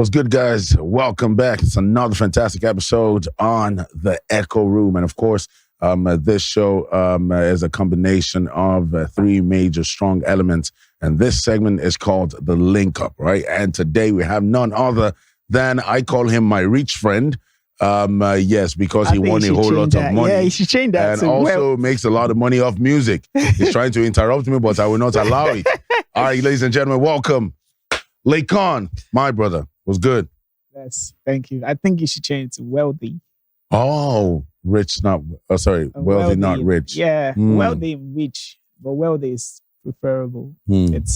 What's good, guys? Welcome back. It's another fantastic episode on the Echoo Room. And of course, this show is a combination of three major strong elements. And this segment is called the Link Up, right? And today we have none other than, I call him my rich friend. Yes, because he won a whole lot of money. Yeah, you should change that. And also makes a lot of money off music. He's trying to interrupt me, but I will not allow it. All right, ladies and gentlemen, welcome. Laycon, my brother. Was good. Yes, thank you. I think you should change to wealthy. Oh, rich, not wealthy, not rich. Yeah, wealthy, rich, but wealthy is preferable. It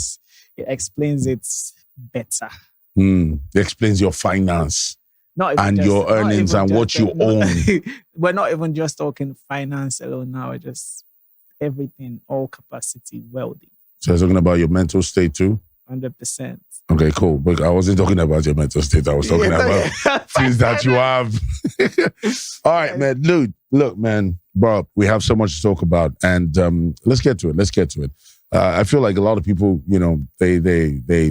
explains it better. It explains your finance and your earnings and what you own. We're not even just talking finance alone now. Just everything, all capacity, wealthy. So you're talking about your mental state too? 100%. Okay, cool. But I wasn't talking about your mental state. I was talking about things that you have. All right, man. Look, man, bro, we have so much to talk about. And let's get to it. I feel like a lot of people, you know, they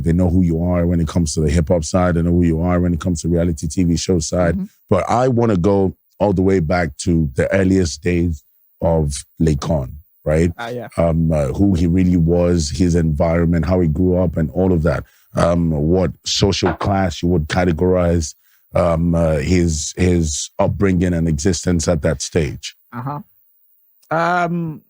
know who you are when it comes to the hip-hop side. They know who you are when it comes to reality TV show side. Mm-hmm. But I want to go all the way back to the earliest days of Laycon. Right? Yeah. Who he really was, his environment, how he grew up, and all of that. What social class you would categorize his upbringing and existence at that stage. On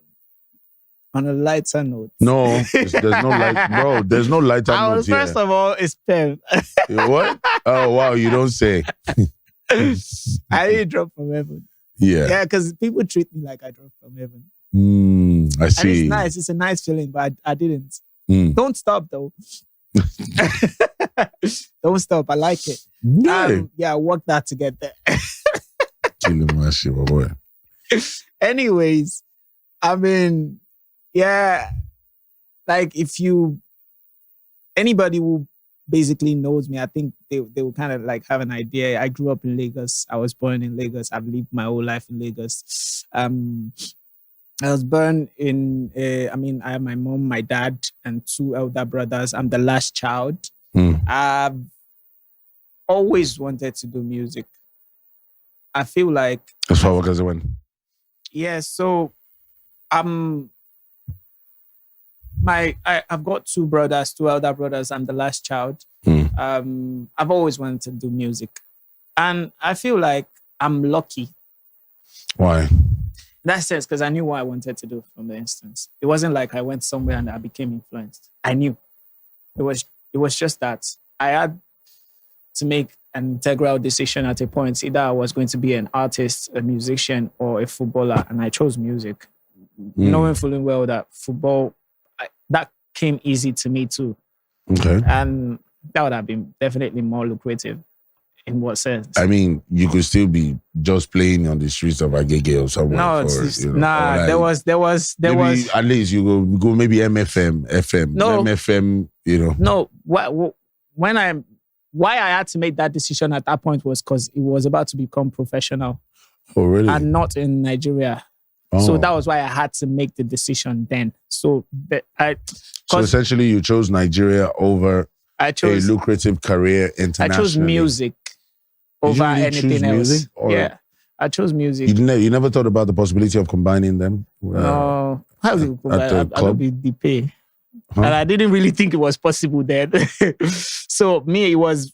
a lighter note. No, there's no light, bro. There's no lighter note here. First of all, it's pen. What? Oh wow, you don't say. I didn't drop from heaven. Yeah, because people treat me like I dropped from heaven. I see. And it's nice. It's a nice feeling, but I didn't. Don't stop, though. Don't stop. I like it. I worked that to get there. Killing my shit, my boy. Anyways, I mean, like anybody who basically knows me, I think they will kind of like have an idea. I grew up in Lagos. I was born in Lagos. I've lived my whole life in Lagos. I was born in, I have my mom, my dad, and two elder brothers. I'm the last child. I've always wanted to do music. I feel like... As far as when? Yeah, so I've got two elder brothers. I'm the last child. I've always wanted to do music. And I feel like I'm lucky. Why? In that sense, because I knew what I wanted to do from the instance. It wasn't like I went somewhere and I became influenced. I knew. It was just that I had to make an integral decision at a point. Either I was going to be an artist, a musician, or a footballer, and I chose music. Knowing fully well that football, that came easy to me too. Okay. And that would have been definitely more lucrative. In what sense? I mean, you could still be just playing on the streets of Agege or somewhere. No, there was. At least you go maybe FM. No, MFM. You know. No, why I had to make that decision at that point was because it was about to become professional. Oh, really? And not in Nigeria. Oh. So that was why I had to make the decision then. So essentially, you chose Nigeria over a lucrative career internationally. I chose music over anything else. Yeah, I chose music. You never thought about the possibility of combining them? No. How do you combine? I don't be the pay. Huh? And I didn't really think it was possible then. So me, it was,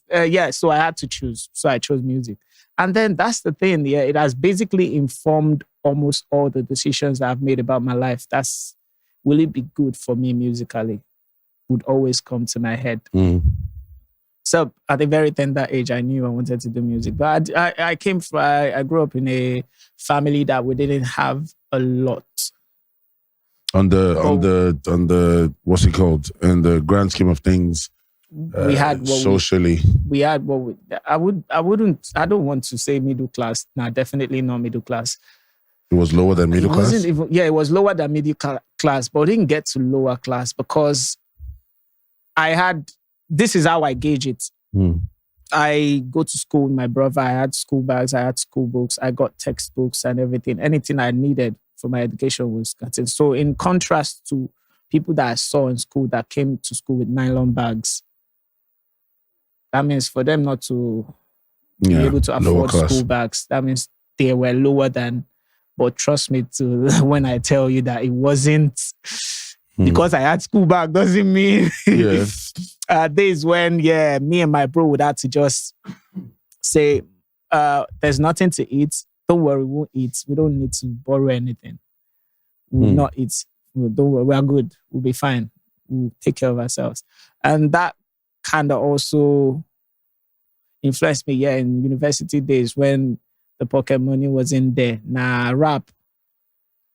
so I had to choose. So I chose music. And then that's the thing, it has basically informed almost all the decisions that I've made about my life. Will it be good for me musically? Would always come to my head. So at a very tender age, I knew I wanted to do music. But I grew up in a family that we didn't have a lot. On the what's it called? In the grand scheme of things, we had socially. We had what I don't want to say middle class. No, definitely not middle class. It was lower than middle class? It was lower than middle class, but it didn't get to lower class because this is how I gauge it. I go to school with my brother. I had school bags. I had school books. I got textbooks and everything. Anything I needed for my education was gotten. So in contrast to people that I saw in school that came to school with nylon bags, that means for them not to be able to afford school bags, that means they were lower than. But trust me, when I tell you that it wasn't because I had school bag doesn't mean days when me and my bro would have to just say, there's nothing to eat. Don't worry, we won't eat. We don't need to borrow anything. We will not eat. Don't worry, we are good. We'll be fine. We'll take care of ourselves. And that kind of also influenced me, in university days when the pocket money was in there. Nah, rap,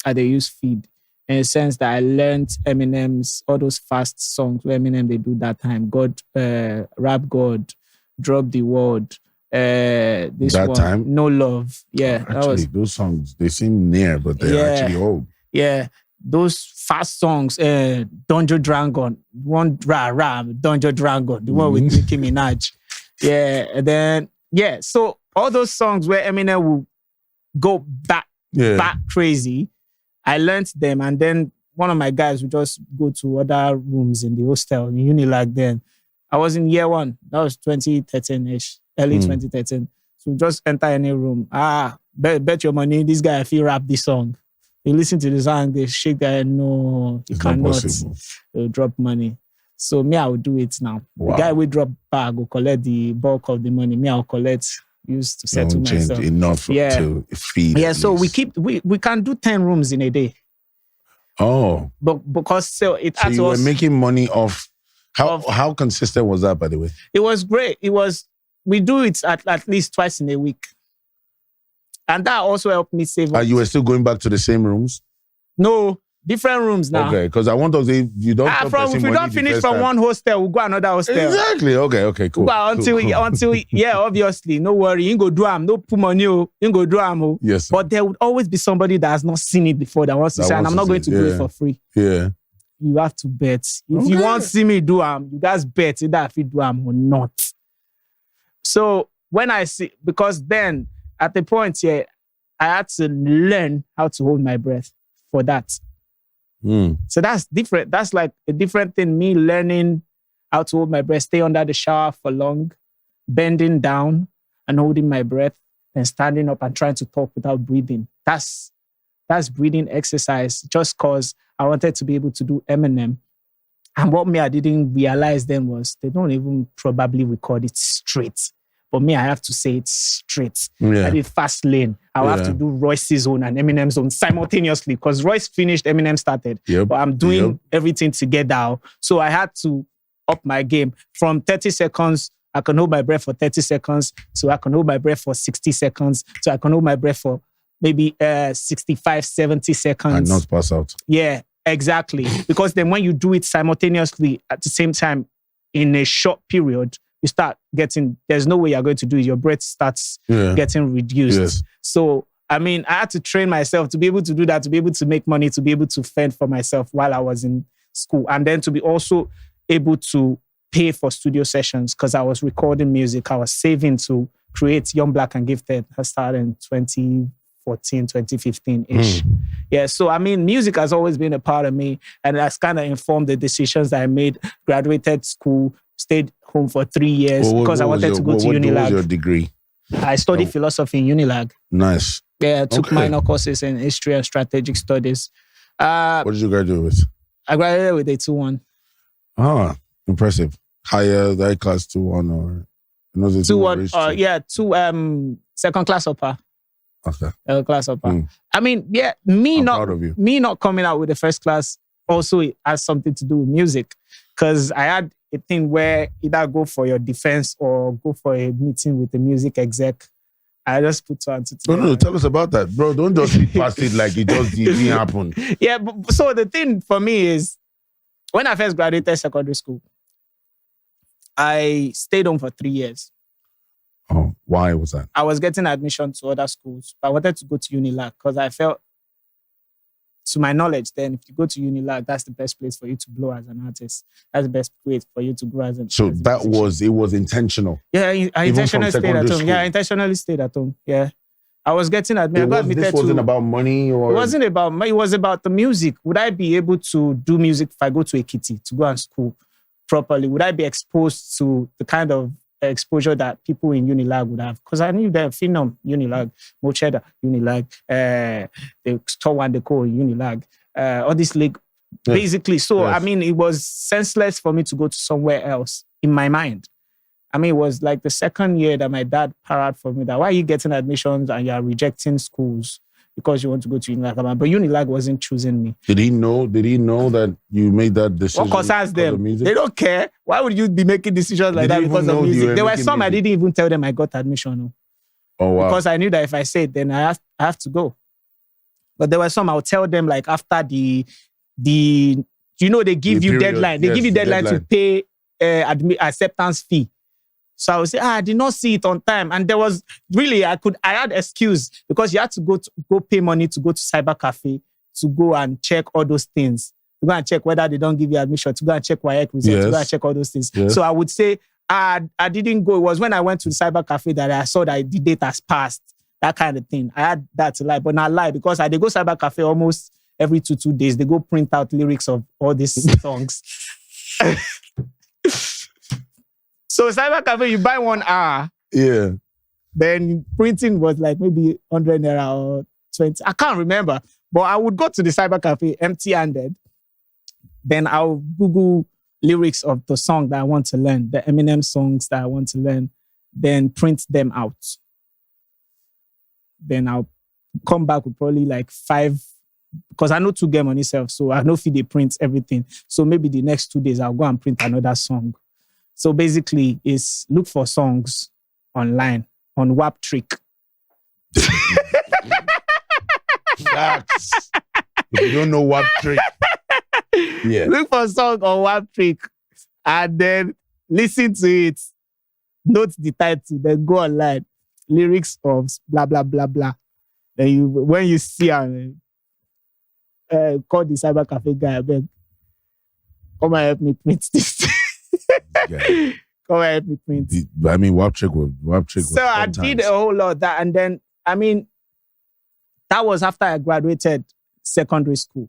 they use feed. In a sense that I learned Eminem's, all those fast songs where Eminem they do that time. God, Rap God, Drop the World. This that one, time? No Love. Yeah. Actually, those songs, they seem near, but they're actually old. Yeah. Those fast songs, Donjo Dragon, one Donjo Dragon, the one with Nicki Minaj. Yeah. And then, so all those songs where Eminem will go back crazy, I learned them. And then one of my guys would just go to other rooms in the hostel in Unilag then. I was in year one. That was 2013-ish. Early 2013. So just enter any room. Bet your money, this guy, if he rap this song. They listen to the song, they shake their head, no, he cannot. They'll drop money. So me, I will do it now. Wow. The guy will drop bag, will collect the bulk of the money. Me, I'll collect, use to settle myself. Enough to feed. Yeah, so we can do 10 rooms in a day. Oh. But because so you were making money off. How consistent was that, by the way? It was great. We do it at least twice in a week. And that also helped me save up. You were still going back to the same rooms? No, different rooms now. Okay, because I want to say you don't. If we don't finish from one hostel, we'll go another hostel. Exactly. Okay, cool. Until obviously, no worry, you go do am, no put money, you go do am. Yes. But there would always be somebody that has not seen it before that wants to say, and I'm not going to do it for free. Yeah. You have to bet. If you want to see me do am, you guys bet either if you do am or not. So when I see, because then at the point here, I had to learn how to hold my breath for that. So that's different. That's like a different thing. Me learning how to hold my breath, stay under the shower for long, bending down and holding my breath, and standing up and trying to talk without breathing. That's breathing exercise. Just cause I wanted to be able to do Eminem. And what I didn't realize then was they don't even probably record it straight. But me, I have to say it straight. I did fast lane. I'll have to do Royce's own and Eminem's own simultaneously because Royce finished, Eminem started. But I'm doing everything together. So I had to up my game. From 30 seconds, I can hold my breath for 30 seconds. So I can hold my breath for 60 seconds. So I can hold my breath for maybe 65, 70 seconds. And not pass out. Yeah, exactly. Because then when you do it simultaneously at the same time in a short period, you start getting, there's no way you're going to do it. Your breath starts getting reduced. Yes. So, I had to train myself to be able to do that, to be able to make money, to be able to fend for myself while I was in school. And then to be also able to pay for studio sessions because I was recording music. I was saving to create Young, Black and Gifted. I started in 2014, 2015-ish. Yeah, so music has always been a part of me and that's kind of informed the decisions that I made. Graduated school, stayed home for 3 years because I wanted to go to Unilag. What was your degree? I studied philosophy in Unilag. Nice. Yeah, I took minor courses in history and strategic studies. What did you graduate with? I graduated with a 2-1. Ah, impressive. Higher, that class 2-1 or... 2-1. Second class upper. Okay. Class upper. Me not coming out with the first class also has something to do with music. Because I had a thing where either go for your defense or go for a meeting with the music exec. I just put two and two together. No, tell us about that. Bro, don't just be past it like it just didn't happen. Yeah, so the thing for me is, when I first graduated secondary school, I stayed home for 3 years. Oh, why was that? I was getting admission to other schools, but I wanted to go to Unilag because I felt, to my knowledge, then if you go to Unilag, that's the best place for you to blow as an artist. That's the best place for you to grow as an artist. So it was intentional. Yeah, I intentionally stayed at home. School. Yeah, I intentionally stayed at home. Yeah. I was getting admitted. This wasn't about money or... It wasn't about money. It was about the music. Would I be able to do music if I go to Ekiti to go and school properly? Would I be exposed to the kind of exposure that people in Unilag would have. Because I knew that Phenom, Unilag, Mocheda, Unilag, the Store One Deco, Unilag, all this league, basically. So, I mean, it was senseless for me to go to somewhere else in my mind. I mean, it was like the second year that my dad parried for me that, why are you getting admissions and you're rejecting schools because you want to go to Unilag? But Unilag wasn't choosing me. Did he know that you made that decision? What concerns them? They don't care. Why would you be making decisions like that because of music? There were some music? I didn't even tell them I got admission. Oh, wow. Because I knew that if I say it, then I have to go. But there were some I would tell them like after the they give you deadline. They give you deadline to pay acceptance fee. So I would say, I did not see it on time. And there was really, I had excuse because you had to go pay money to go to cyber cafe to go and check all those things. To go and check whether they don't give you admission, to go and check WAEC results, to go and check all those things. Yes. So I would say, I didn't go. It was when I went to the cyber cafe that I saw that the date has passed. That kind of thing. I had that to lie, but not lie because they go cyber cafe almost every 2 days. They go print out lyrics of all these songs. So cyber cafe, you buy 1 hour. Yeah. Then printing was like maybe 100 naira or 20. I can't remember. But I would go to the cyber cafe empty-handed. Then I'll Google lyrics of the song that I want to learn, the Eminem songs that I want to learn, then print them out. Then I'll come back with probably like 5, because I know 2 game on itself, so I know if they print everything. So maybe the next 2 days I'll go and print another song. So basically, it's look for songs online on WAP Trick. Facts. If you don't know WAP Trick, look for a song on WAP Trick and then listen to it. Note the title, then go online. Lyrics of blah blah blah blah. Then when you see call the cyber cafe guy, I beg, come and help me print this. Come and help me print. I mean, WAP Trick was so I did a whole lot of that, and then I mean, that was after I graduated secondary school.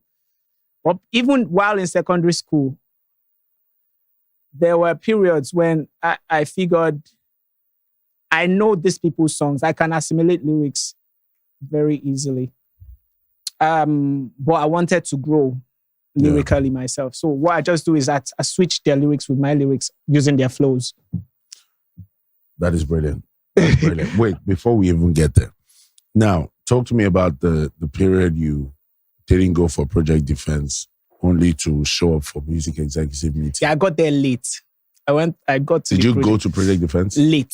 But even while in secondary school, there were periods when I figured I know these people's songs. I can assimilate lyrics very easily. But I wanted to grow lyrically myself. So what I just do is I switch their lyrics with my lyrics using their flows. That is brilliant. That's brilliant. Wait, before we even get there. Now, talk to me about the period you didn't go for Project Defense only to show up for music executive meeting. Yeah, I got there late. Did you go to Project Defense? Late.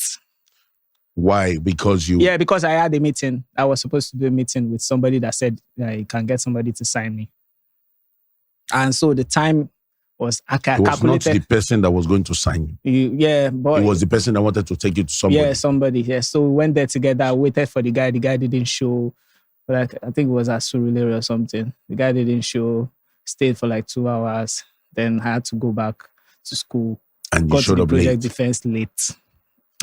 Why? Because you... Yeah, because I had a meeting. I was supposed to do a meeting with somebody that said, you can get somebody to sign me. And so the time was... It was not the person that was going to sign you. But... It was the person that wanted to take you to somebody. Yeah, somebody. Yeah. So we went there together. I waited for the guy. The guy didn't show. Like, I think it was at Surulere or something. The guy didn't show. Stayed for like 2 hours. Then I had to go back to school. And you showed up late. Project Defense late.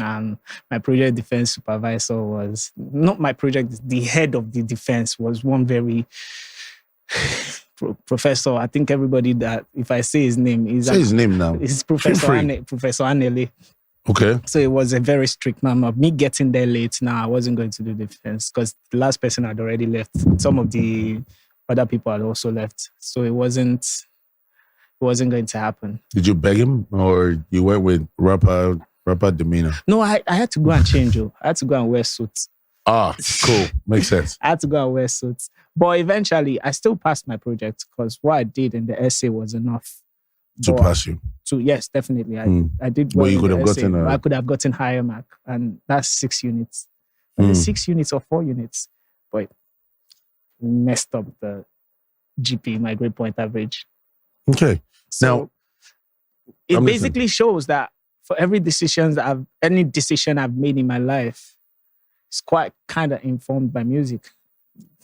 And my project defense supervisor was not my project. The head of the defense was one very professor. I think everybody that if I say his name is his name now. It's Professor Anele. Okay. So it was a very strict man. Of me getting there late. Now I wasn't going to do defense because the last person had already left. Some of the other people had also left. So it wasn't going to happen. Did you beg him or you went with rapper demeanor? No, I had to go and change. I had to go and wear suits. Ah, cool. Makes sense. I had to go and wear suits. But eventually, I still passed my project because what I did in the essay was enough. To pass you? Yes, definitely. I did well. Well, you could have essay, gotten I could have gotten higher mark. And that's 6 units. 6 units or 4 units. But messed up the GP, my grade point average. Okay. So now, it basically shows that for any decision I've made in my life, it's quite kind of informed by music.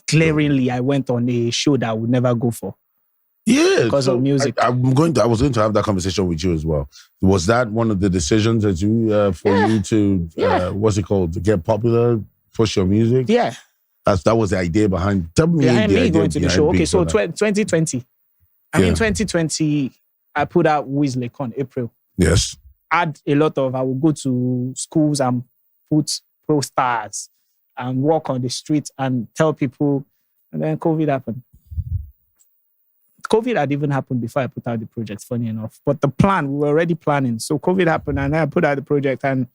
Glaringly, I went on a show that I would never go for. Yeah, because of music. I was going to have that conversation with you as well. Was that one of the decisions that you you to what's it called, to get popular, push your music? Yeah, that was the idea behind. Tell me the idea going to the show. Okay, so 2020. In 2020, I put out with Laycon, April. Yes. I would go to schools and put posters and walk on the street and tell people, and then COVID happened. COVID had even happened before I put out the project, funny enough. But the plan, we were already planning. So COVID happened and I put out the project and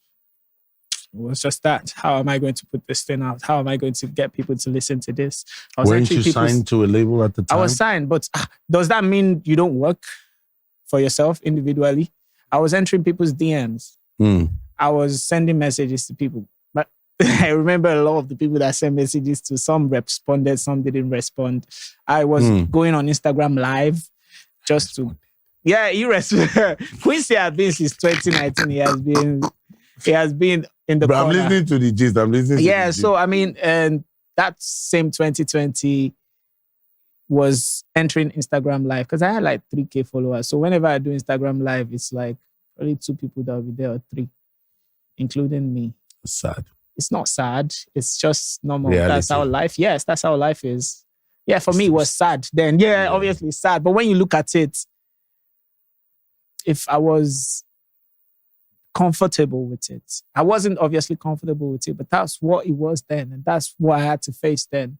it was just that. How am I going to put this thing out? How am I going to get people to listen to this? Weren't you signed to a label at the time? I was signed, but does that mean you don't work for yourself individually? I was entering people's DMs. I was sending messages to people. But I remember a lot of the people that sent messages to, some responded, some didn't respond. I was going on Instagram Live just to... Yeah, he responded. Quincy has been since 2019. He has been in the corner. I'm listening to the gist. So I mean, and that same 2020 was entering Instagram Live because I had like 3K followers. So whenever I do Instagram Live, it's like only 2 people that will be there or 3, including me. Sad. It's not sad. It's just normal. Reality. That's how life. Yes, that's how life is. Yeah, for me, it was sad then. Yeah, obviously sad. But when you look at it, if I was comfortable with it, I wasn't obviously comfortable with it, but that's what it was then. And that's what I had to face then.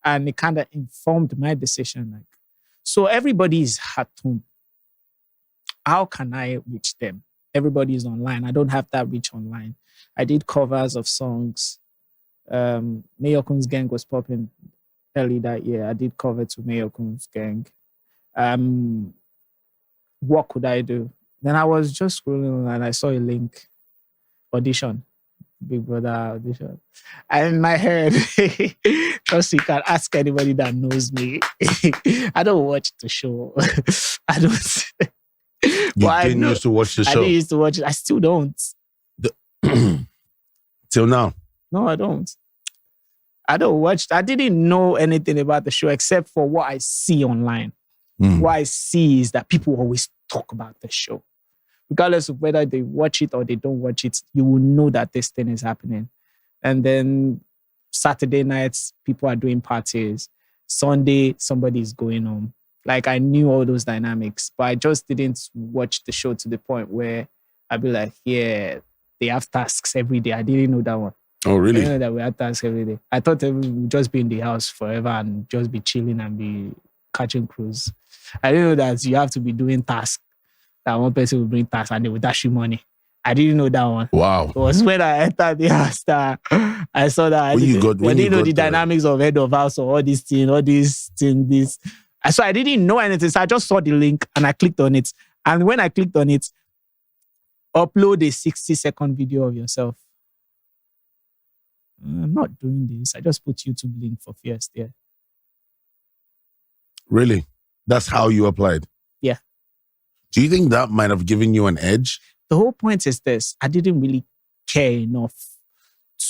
And it kind of informed my decision. Like, so everybody is at home. How can I reach them? Everybody is online. I don't have that reach online. I did covers of songs. Mayokun's Gang was popping early that year. I did cover to Mayokun's Gang. What could I do? Then I was just scrolling and I saw a link. Audition. Big Brother audition. And in my head, just you can ask anybody that knows me. I don't watch the show. I don't. You didn't used to watch the show? I didn't used to watch it. I still don't. Till now? No, I don't. I don't watch. I didn't know anything about the show except for what I see online. What I see is that people always talk about the show. Regardless of whether they watch it or they don't watch it, you will know that this thing is happening. And then Saturday nights, people are doing parties. Sunday, somebody is going home. Like, I knew all those dynamics, but I just didn't watch the show to the point where I'd be like, yeah, they have tasks every day. I didn't know that one. Oh, really? I didn't know that we had tasks every day. I thought we would just be in the house forever and just be chilling and be catching cruise. I didn't know that you have to be doing tasks. That one person will bring tasks and they will dash you money. I didn't know that one. Wow. It was when I entered the house that I saw that. I didn't know the dynamics of head of house or all this. So I didn't know anything. So I just saw the link and I clicked on it. And when I clicked on it, upload a 60-second video of yourself. I'm not doing this. I just put YouTube link for first there. Really? That's how you applied? Yeah. Do you think that might have given you an edge? The whole point is this. I didn't really care enough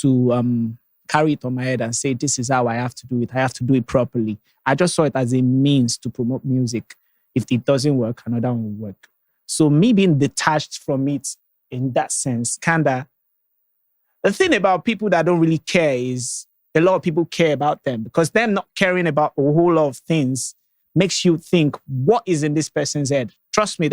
to carry it on my head and say, this is how I have to do it. I have to do it properly. I just saw it as a means to promote music. If it doesn't work, another one will work. So me being detached from it in that sense, kinda, the thing about people that don't really care is a lot of people care about them because them not caring about a whole lot of things makes you think, what is in this person's head? Trust me,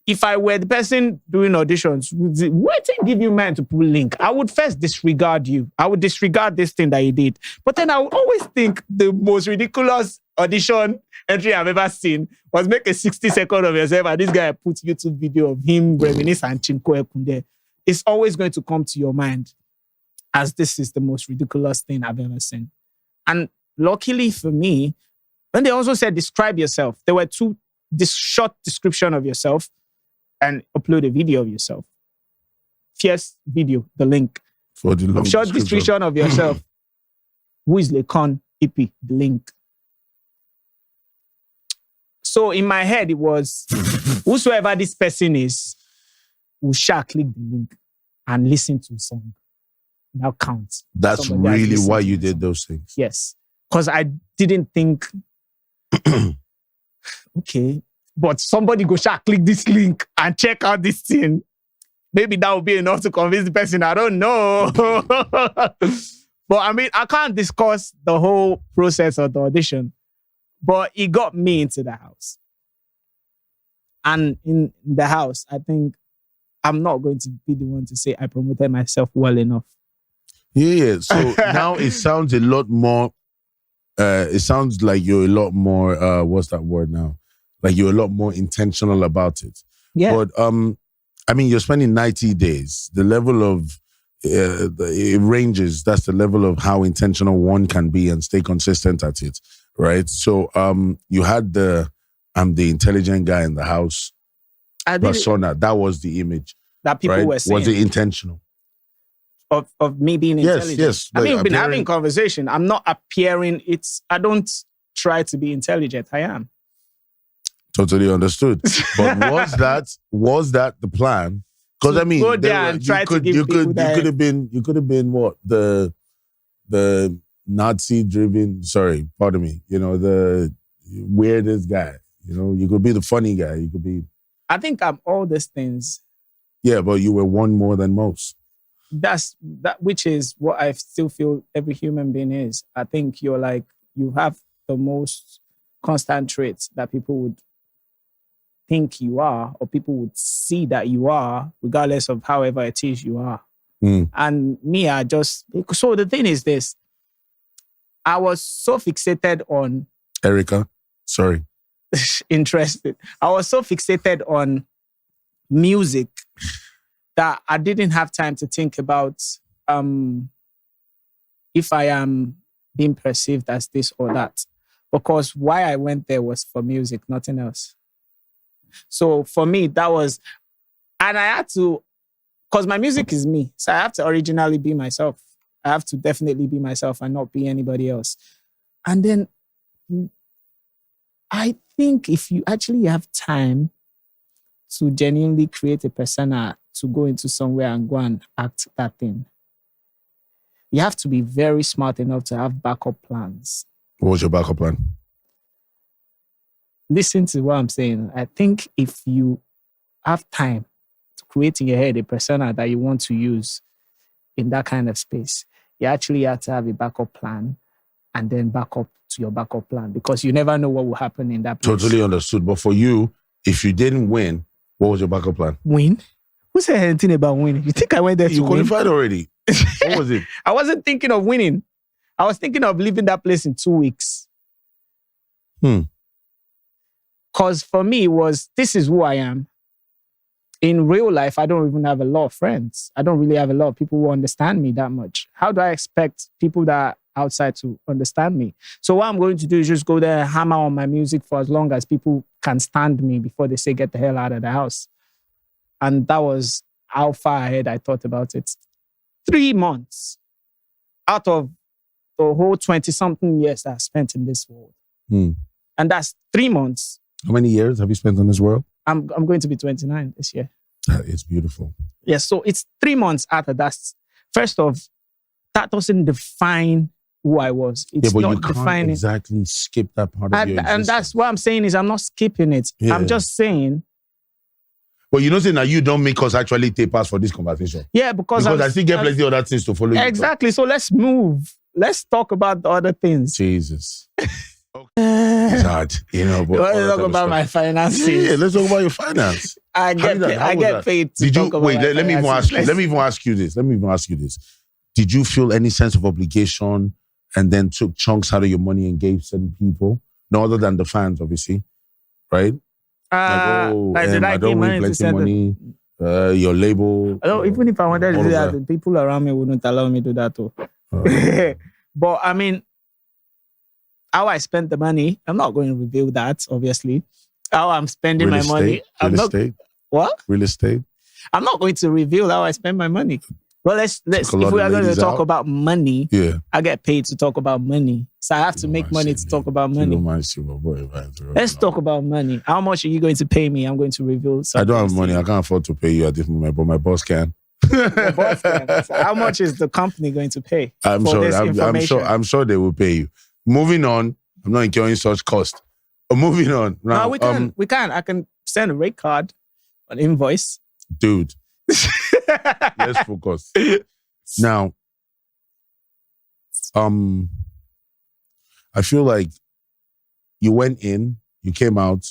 if I were the person doing auditions, what did give you man to pull link? I would first disregard you. I would disregard this thing that you did. But then I would always think the most ridiculous audition entry I've ever seen was make a 60-second of yourself and this guy puts YouTube video of him reminiscing and Chinko Ekunde. It's always going to come to your mind as this is the most ridiculous thing I've ever seen. And luckily for me, when they also said describe yourself, there were this short description of yourself and upload a video of yourself. First video, the link. For the long short description of yourself. Who is Laycon? EP, the link. So in my head, it was whosoever this person is, will shall click the link and listen to the song. Now count. That's really why you did those things. Yes. Because I didn't think, okay, but somebody go shall click this link and check out this thing. Maybe that would be enough to convince the person. I don't know. But I mean, I can't discuss the whole process of the audition. But it got me into the house. And in the house, I think I'm not going to be the one to say I promoted myself well enough. Yeah. So now it sounds a lot more. It sounds like you're a lot more. What's that word now? Like you're a lot more intentional about it. Yeah. But I mean, you're spending 90 days. The level of it ranges. That's the level of how intentional one can be and stay consistent at it, right? So you had I'm the intelligent guy in the house persona. That was the image that people were saying. Was it intentional? Of me being intelligent. Yes. I mean, we've been having conversation. I'm not appearing. I don't try to be intelligent. I am. Totally understood. But was that the plan? Because I mean, go there and try to give you could have been what the Nazi-driven. Sorry, pardon me. The weirdest guy. You could be the funny guy. You could be. I think I'm all these things. Yeah, but you were one more than most. Which is what I still feel every human being is. I think you have the most constant traits that people would think you are, or people would see that you are, regardless of however it is you are. And me, so the thing is this, I was so fixated on Erica, sorry. interested. I was so fixated on music that I didn't have time to think about if I am being perceived as this or that. Because why I went there was for music, nothing else. So for me, that was, and I had to, because my music is me. So I have to originally be myself. I have to definitely be myself and not be anybody else. And then I think if you actually have time to genuinely create a persona to go into somewhere and go and act that thing, you have to be very smart enough to have backup plans. What was your backup plan? Listen to what I'm saying. I think if you have time to create in your head a persona that you want to use in that kind of space, you actually have to have a backup plan and then back up to your backup plan, because you never know what will happen in that place. Totally understood. But for you, if you didn't win, what was your backup plan? Win? Who said anything about winning? You think I went there to win? You qualified already. What was it? I wasn't thinking of winning. I was thinking of leaving that place in 2 weeks. Because for me, it was, this is who I am. In real life, I don't even have a lot of friends. I don't really have a lot of people who understand me that much. How do I expect people that are outside to understand me? So what I'm going to do is just go there and hammer on my music for as long as people can stand me before they say, get the hell out of the house. And that was how far ahead I thought about it. 3 months out of the whole 20-something years that I spent in this world. And that's 3 months. How many years have you spent in this world? I'm going to be 29 this year. That is beautiful. Yeah, so it's 3 months after that. First off, that doesn't define who I was. It's but not you can't defining. exactly skip that part of your existence. And that's what I'm saying is I'm not skipping it. Yeah. I'm just saying. But you know, saying that you don't make us actually take pass for this conversation. Yeah, because I still get plenty of other things to follow. Exactly. So let's move. Let's talk about the other things. Jesus. It's hard, but let's talk about my finances. Yeah, let's talk about your finance. I get paid to talk about my let me even ask you. Let me even ask you this. Did you feel any sense of obligation and then took chunks out of your money and gave certain people? No, other than the fans, obviously, right? Did I give money to send money? Your label. Even if I wanted to do that, the people around me wouldn't allow me to do that too. But I mean, how I spent the money, I'm not going to reveal that, obviously. How I'm spending my money. Real estate? What? Real estate? I'm not going to reveal how I spend my money. Well, let's if we are going to talk about money, I get paid to talk about money. So I have to make money to talk about money. Let's talk about money. How much are you going to pay me? I'm going to reveal something. I don't have money. I can't afford to pay you at this moment, but my boss can. Your boss can. So how much is the company going to pay? I'm sure they will pay you. Moving on, I'm not incurring such cost. Moving on. Now, no, we can. I can send a rate card, an invoice. Dude, let's focus. Now, I feel like you went in, you came out,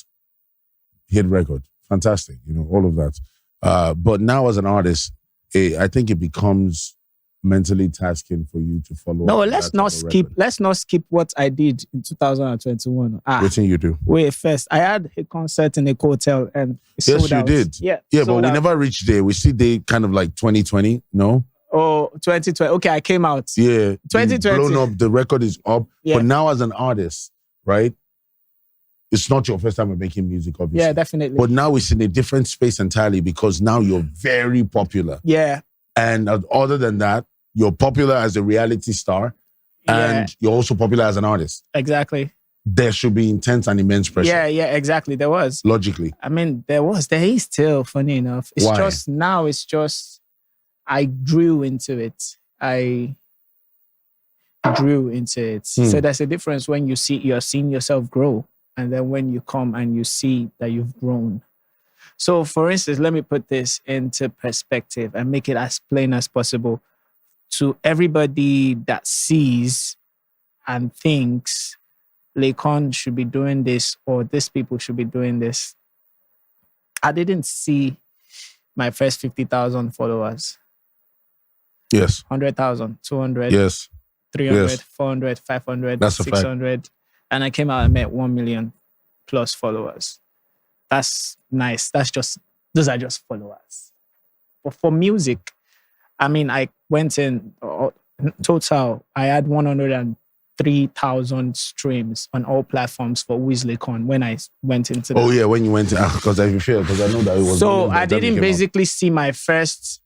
hit record. Fantastic, all of that. But now as an artist, I think it becomes mentally tasking for you to follow. No, let's not skip what I did in 2021. What thing you do? Wait, first I had a concert in a hotel and sold out. Did. Yeah, but we never reached there. We see they kind of like 2020. No. Oh, 2020. Okay, I came out. Yeah, 2020. Blown up. The record is up. Yeah. But now as an artist, right? It's not your first time of making music, obviously. Yeah, definitely. But now it's in a different space entirely because now you're very popular. Yeah. And other than that, you're popular as a reality star and you're also popular as an artist. Exactly. There should be intense and immense pressure. Yeah, exactly. There was. Logically. I mean, there is still, funny enough. It's Why? Just now, it's just, I grew into it. So there's a difference when you're seeing yourself grow. And then when you come and you see that you've grown. So for instance, let me put this into perspective and make it as plain as possible to everybody that sees and thinks Laycon should be doing this or these people should be doing this. I didn't see my first 50,000 followers. Yes. 100,000, 200. Yes. 300, 400, 500, That's 600. And I came out and met 1 million plus followers. That's nice. Those are just followers. But for music, I mean, I went in total, I had 103,000 streams on all platforms for Laycon when I went into that. Oh yeah, when you went in, because I know that it was. So I didn't basically see my first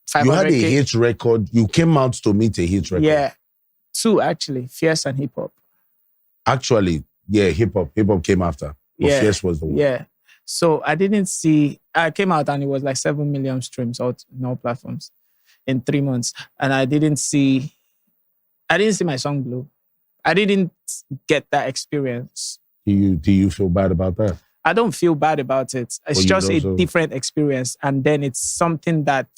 500K. You had a hit record. You came out to meet a hit record. Yeah. 2 actually, Fierce and Hip Hop. Actually, yeah, hip hop came after. But Fierce was the one. Yeah. So I came out and it was like 7 million streams out in all platforms in 3 months. And I didn't see my song blow. I didn't get that experience. Do you feel bad about that? I don't feel bad about it. It's just a different experience. And then it's something that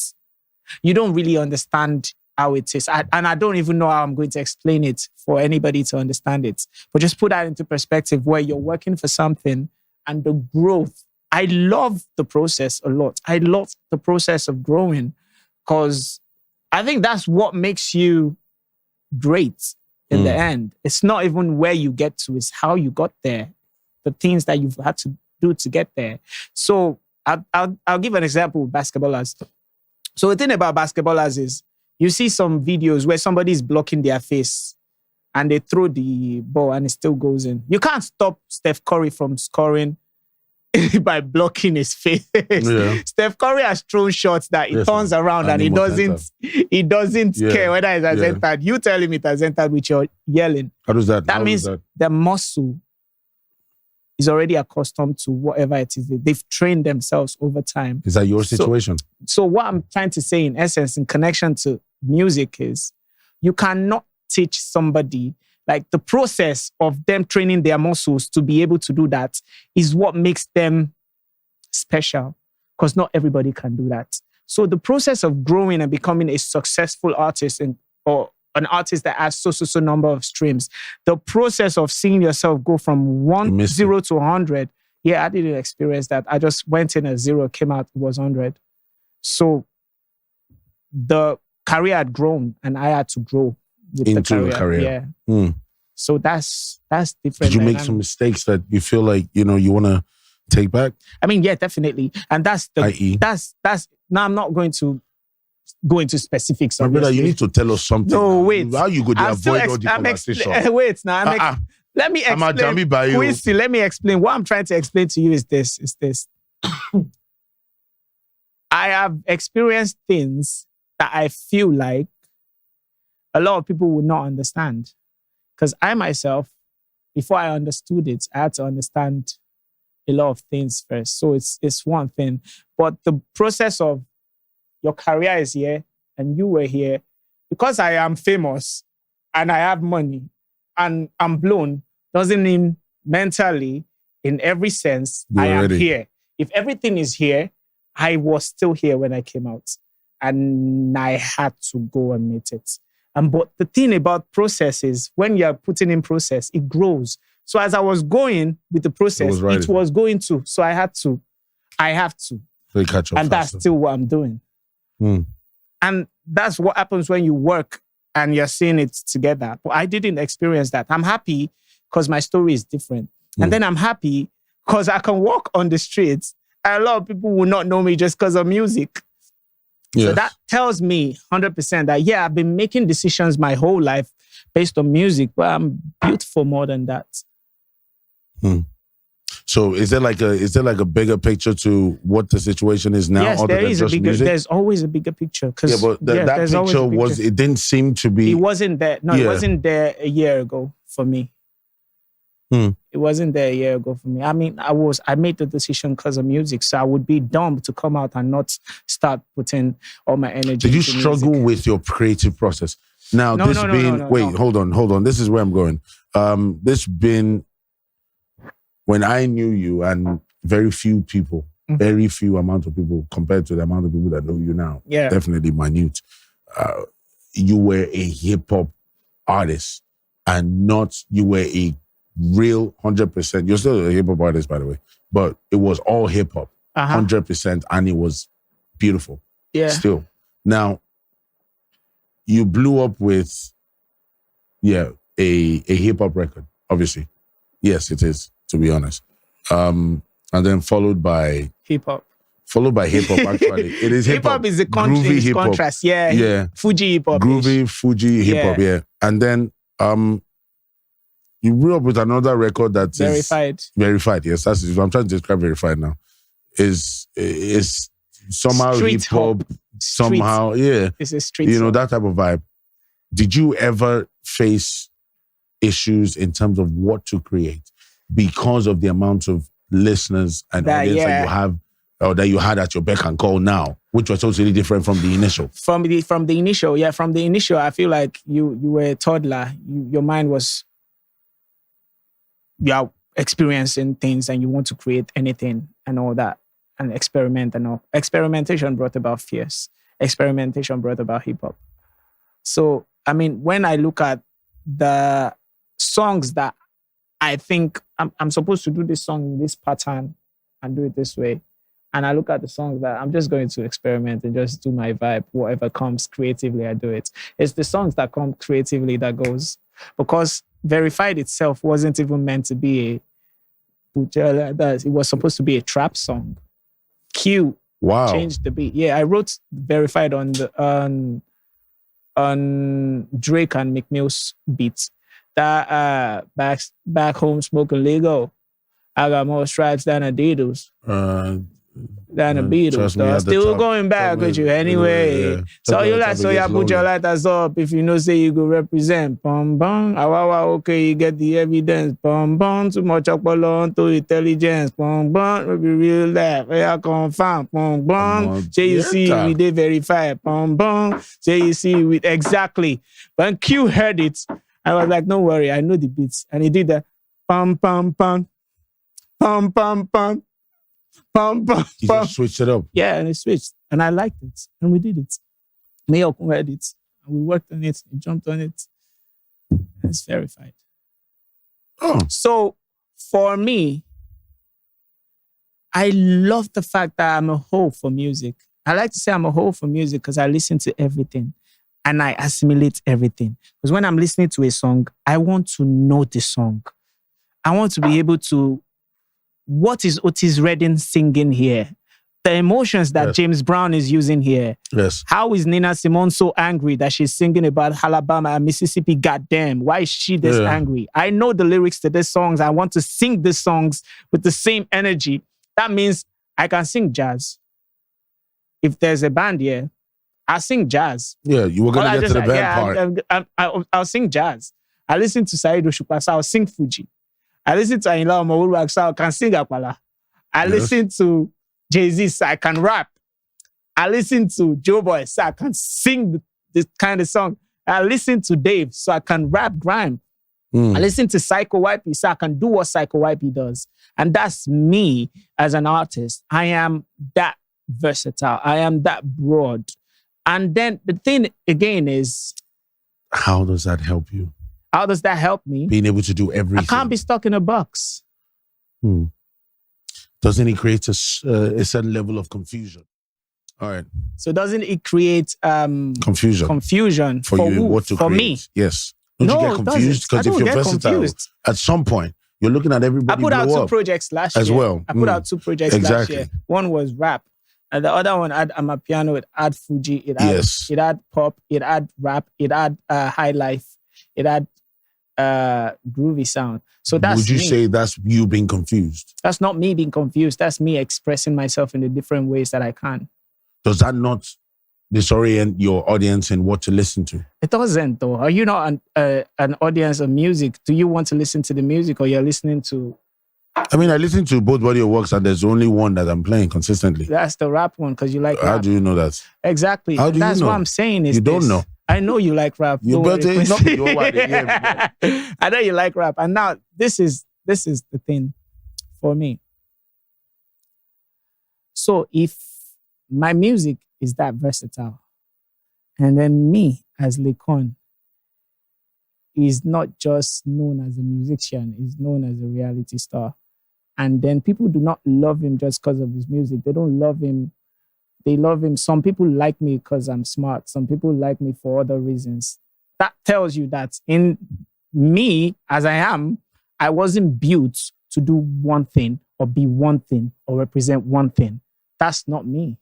you don't really understand how it is. And I don't even know how I'm going to explain it for anybody to understand it. But just put that into perspective where you're working for something and the growth. I love the process a lot. I love the process of growing because I think that's what makes you great in the end. It's not even where you get to, it's how you got there. The things that you've had to do to get there. So I'll give an example with basketballers. So the thing about basketballers is you see some videos where somebody is blocking their face and they throw the ball and it still goes in. You can't stop Steph Curry from scoring by blocking his face. Yeah. Steph Curry has thrown shots that he turns around and he doesn't care whether it has entered. You tell him it has entered with your yelling. How does that? That means the muscle is already accustomed to whatever it is. They've trained themselves over time. Is that your situation? So what I'm trying to say in essence, in connection to music is you cannot teach somebody, like the process of them training their muscles to be able to do that is what makes them special because not everybody can do that. So the process of growing and becoming a successful artist or an artist that has so number of streams, the process of seeing yourself go from 0 to 100, I didn't experience that. I just went in at 0, came out, it was 100. So the career had grown and I had to grow with into the career. Yeah. So that's different. Did you make some mistakes that you feel like, you want to take back? I mean, yeah, definitely. And that's now I'm not going to go into specifics. My brother, you need to tell us something. No, wait. How you go to avoid all the conversation? Wait, now let me explain. Quincy, let me explain. What I'm trying to explain to you is this. I have experienced things that I feel like a lot of people would not understand. Because I myself, before I understood it, I had to understand a lot of things first. So it's one thing. But the process of your career is here and you were here, because I am famous and I have money and I'm blown, doesn't mean mentally, in every sense, I am here. If everything is here, I was still here when I came out. And I had to go and meet it. But the thing about process is when you're putting in process, it grows. So as I was going with the process, it was going to. So I have to. So you catch up and faster. that's still what I'm doing. And that's what happens when you work and you're seeing it together. But I didn't experience that. I'm happy because my story is different. And then I'm happy because I can walk on the streets and a lot of people will not know me just because of music. Yes. So that tells me 100% that, yeah, I've been making decisions my whole life based on music, but I'm beautiful more than that. So is there like a bigger picture to what the situation is now? Yes, there is a bigger. Music? There's always a bigger picture. Yeah, but that picture it didn't seem to be. It wasn't there. No, it wasn't there a year ago for me. It wasn't there a year ago for me. I mean, I made the decision because of music, so I would be dumb to come out and not start putting all my energy. Did you struggle with your creative process? Now, hold on. This is where I'm going. When I knew you, and very few amount of people compared to the amount of people that know you now, definitely minute. You were a hip hop artist, and you were a real 100%. You're still a hip hop artist, by the way, but it was all hip hop, 100%, and it was beautiful. Yeah. Still, now you blew up with, a hip hop record, obviously. Yes, it is, to be honest. And then followed by hip hop. Actually. It is hip hop. Is the contrast. Yeah. Fuji hip hop. Groovy Fuji hip hop, yeah. And then you grew up with another record that's verified. Yes, that's what I'm trying to describe. Verified now is somehow hip hop. Somehow, yeah. It's a street song. That type of vibe. Did you ever face issues in terms of what to create because of the amount of listeners and audience that you have, or that you had at your beck and call now, which was totally different from the initial? From the initial, I feel like you were a toddler. Your mind was, you are experiencing things and you want to create anything and all that and experiment and all. Experimentation brought about fears. Experimentation brought about hip hop. So, I mean, when I look at the songs that I think I'm supposed to do this song in this pattern and do it this way, and I look at the songs that I'm just going to experiment and just do my vibe, whatever comes creatively, I do it. It's the songs that come creatively that goes, because Verified itself wasn't even meant to be it was supposed to be a trap song. Q changed the beat. Yeah, I wrote Verified on Drake and McMill's beats. That back home smoking legal. I got more stripes than Adidas. Than the Beatles. Still going back with you anyway. So you put your lighters up if you know say you go represent. Bum bum. Okay, you get the evidence. Bum bum. Too much upload to intelligence. Bum bum. Maybe real life. I confirm. Bum bum. Say you see we did verify. Bum bum. Say you see with exactly. When Q heard it, I was like, don't worry, I know the beats. And he did that. Pum pum pum. Pum pum pum. Pum, pum, he just switched it up. Yeah, and it switched. And I liked it. And we did it. Mayo read it. And we worked on it. We jumped on it. And it's verified. Oh. So, for me, I love the fact that I'm a hoe for music. I like to say I'm a hoe for music because I listen to everything. And I assimilate everything. Because when I'm listening to a song, I want to know the song. I want to be able to, what is Otis Redding singing here? The emotions that James Brown is using here. Yes. How is Nina Simone so angry that she's singing about Alabama and Mississippi? Goddamn, why is she this angry? I know the lyrics to these songs. I want to sing these songs with the same energy. That means I can sing jazz. If there's a band here, I'll sing jazz. Yeah, you were going to get to the band part. I'll sing jazz. I listen to Saheed Osupa, so I'll sing Fuji. I listen to Ayinla Omowura, so I can sing Apala. I listen to Jay-Z, so I can rap. I listen to Joe Boy, so I can sing this kind of song. I listen to Dave, so I can rap grime. I listen to Psycho YP, so I can do what Psycho YP does. And that's me as an artist. I am that versatile. I am that broad. And then the thing again is... How does that help you? How does that help me? Being able to do everything. I can't be stuck in a box. Doesn't it create a certain level of confusion? All right. So doesn't it create confusion? Confusion for you, who? What to for create? me? Yes. Don't you get confused? Because if you're versatile, confused. At some point, you're looking at everybody. I put out 2 projects last year. As well. I put out 2 projects last year. One was rap. And the other one had Amapiano, it had Fuji, it had pop, it had rap, it had high life, it had groovy sound. So that's Would you say that's you being confused? That's not me being confused. That's me expressing myself in the different ways that I can. Does that not disorient your audience in what to listen to? It doesn't, though. Are you not an audience of music? Do you want to listen to the music, or you're listening to... I mean, I listen to both body of works, and there's only one that I'm playing consistently. That's the rap one, because you like rap. How do you know that? Exactly. How do That's you know? what I'm saying is you don't know. I know you like rap. You better not be over there. I know you like rap. And now this is the thing for me. So if my music is that versatile, and then me as Laycon is not just known as a musician, is known as a reality star. And then people do not love him just because of his music. They don't love him. They love him. Some people like me because I'm smart. Some people like me for other reasons. That tells you that in me, as I am, I wasn't built to do one thing or be one thing or represent one thing. That's not me.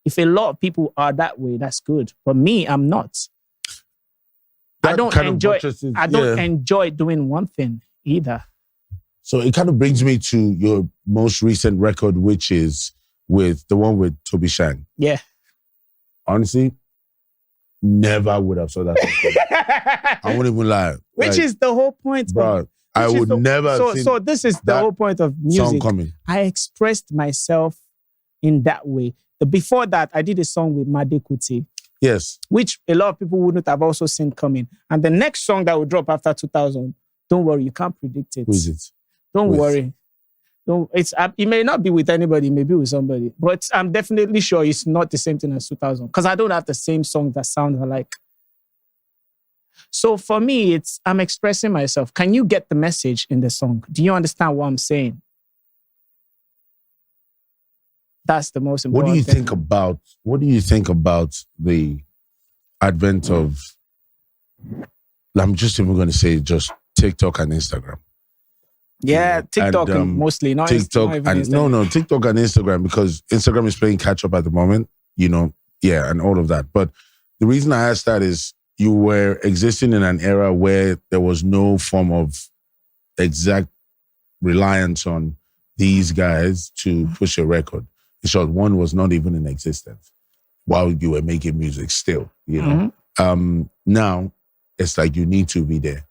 If a lot of people are that way, that's good. But me, I'm not. I don't enjoy doing one thing either. So it kind of brings me to your most recent record, which is with the one with Toby Shang. Yeah. Honestly, never would have saw that. I wouldn't even lie. Which is the whole point. Bro, I would never. So this is the whole point of music. Song coming. I expressed myself in that way. Before that, I did a song with Made Kuti. Yes. Which a lot of people wouldn't have also seen coming. And the next song that will drop after 2000, don't worry, you can't predict it. Who is it? Don't worry. It may not be with anybody, maybe with somebody. But I'm definitely sure it's not the same thing as 2000. Because I don't have the same song that sounds alike. So for me, I'm expressing myself. Can you get the message in the song? Do you understand what I'm saying? That's the most important thing. What do you think about the advent of, I'm just even going to say just TikTok and Instagram? Yeah, TikTok and, mostly, not TikTok Instagram. TikTok and Instagram, because Instagram is playing catch up at the moment, and all of that. But the reason I asked that is you were existing in an era where there was no form of exact reliance on these guys to push a record. In short, one was not even in existence while you were making music still, Now, it's like you need to be there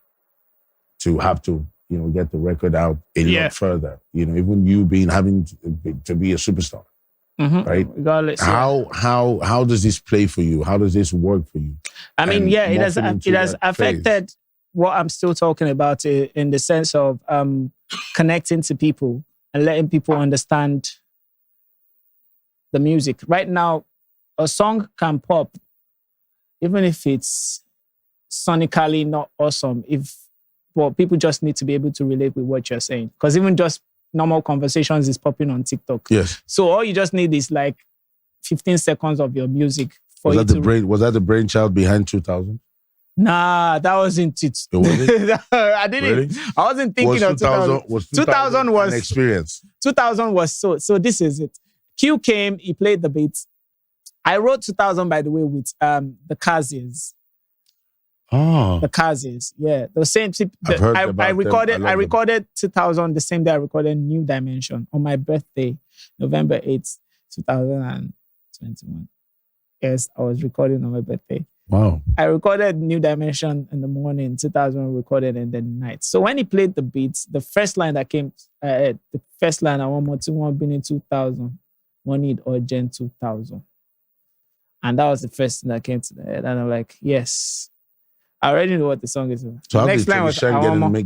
to have to, get the record out a lot further. Even you having to be a superstar, right? Regardless, how does this play for you? How does this work for you? I mean, it has affected what I'm still talking about in the sense of connecting to people and letting people understand the music. Right now, a song can pop, even if it's sonically not awesome, people just need to be able to relate with what you're saying. Because even just normal conversations is popping on TikTok. Yes. So all you just need is like 15 seconds of your music. Was that the brainchild behind 2000? Nah, that wasn't it. I didn't. Really? I wasn't thinking of 2000. 2000 was an experience. 2000 was so this is it. Q came, he played the beats. I wrote 2000, by the way, with the Kazis. Oh. The Kazis, yeah. The same. I recorded 2000 the same day I recorded New Dimension on my birthday, November 8th, 2021. Yes, I was recording on my birthday. Wow. I recorded New Dimension in the morning, 2000 recorded in the night. So when he played the beats, the first line that came, I want more to one been in 2000. One need urgent 2000. And that was the first thing that came to the head. And I'm like, yes. I already know what the song is. So the next line was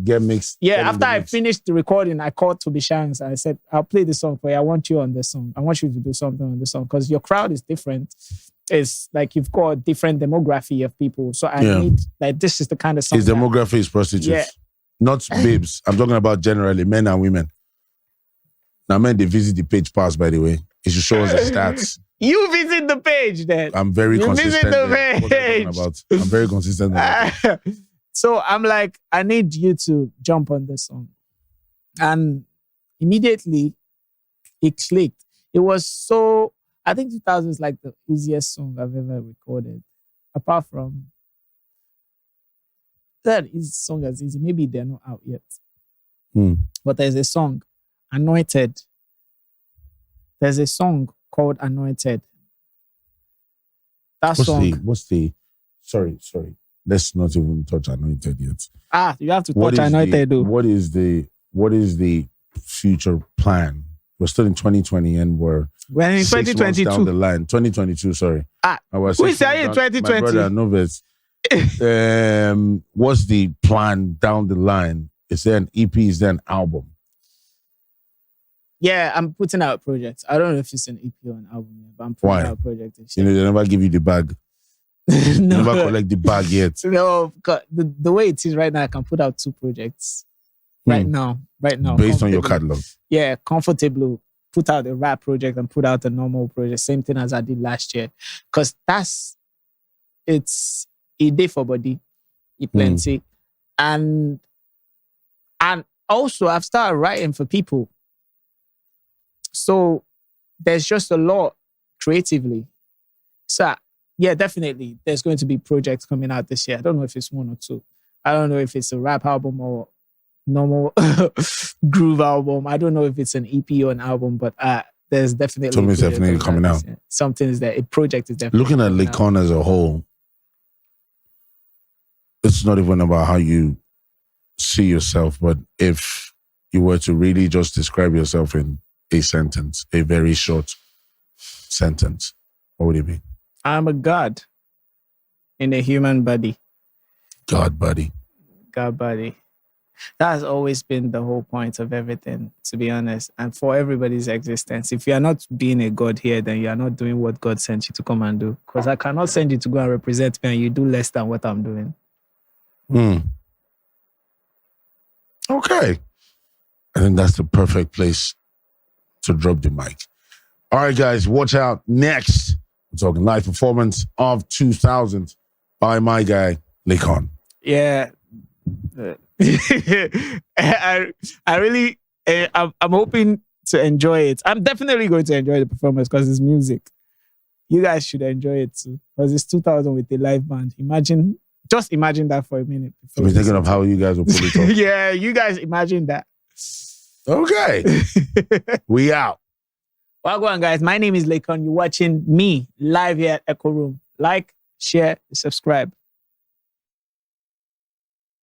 get mixed. Yeah, after I finished the recording, I called Toby Shanks and I said, I'll play the song for you. I want you on this song. I want you to do something on this song because your crowd is different. It's like you've got a different demography of people. So I need, this is the kind of song. His demography is prostitutes. Yeah. Not babes. I'm talking about generally men and women. Now, man, they visit the page pass, by the way. It should show us the stats. You visit the page then. I'm very consistent. Visit the page. I'm very consistent. So I'm like, I need you to jump on this song. And immediately it clicked. It was so, I think 2000 is like the easiest song I've ever recorded. Apart from that song as easy. Maybe they're not out yet. But there's a song, Anointed. There's a song called Anointed. Sorry. Let's not even touch Anointed yet. You have to touch Anointed though. What is the future plan? We're still in 2020 and we're in 2022 down the line. 2022, sorry. Who is saying 2020? My brother Novus. What's the plan down the line? Is there an EP? Is there an album? Yeah, I'm putting out a project. I don't know if it's an EP or an album, but I'm putting out a project. They never give you the bag. No. They never collect the bag yet. No, the way it is right now, I can put out 2 projects. Right now. Based on your catalog. Yeah, comfortably put out a rap project and put out a normal project. Same thing as I did last year. Because it's a day for body. Plenty. And also I've started writing for people. So there's just a lot creatively. So yeah, definitely there's going to be projects coming out this year. I don't know if it's 1 or 2. I don't know if it's a rap album or normal groove album. I don't know if it's an EP or an album, but there's definitely something's definitely coming out. Something is there. A project is definitely looking at Laycon as a whole. It's not even about how you see yourself, but if you were to really just describe yourself in a sentence, a very short sentence, what would it be? I'm a god in a human body. God body. That has always been the whole point of everything, to be honest, and for everybody's existence. If you are not being a god here, then you are not doing what God sent you to come and do. Because I cannot send you to go and represent me and you do less than what I'm doing. Okay. I think that's the perfect place to drop the mic. All right, guys, watch out. Next, we're talking live performance of 2000 by my guy, Laycon. Yeah. I'm hoping to enjoy it. I'm definitely going to enjoy the performance because it's music. You guys should enjoy it too. Because it's 2000 with a live band. Just imagine that for a minute. I've been thinking of how you guys will pull it off. Yeah, you guys imagine that. Okay. We out. Well, go on, guys. My name is Laycon. You're watching me live here at Echoo Room. Like, share, subscribe.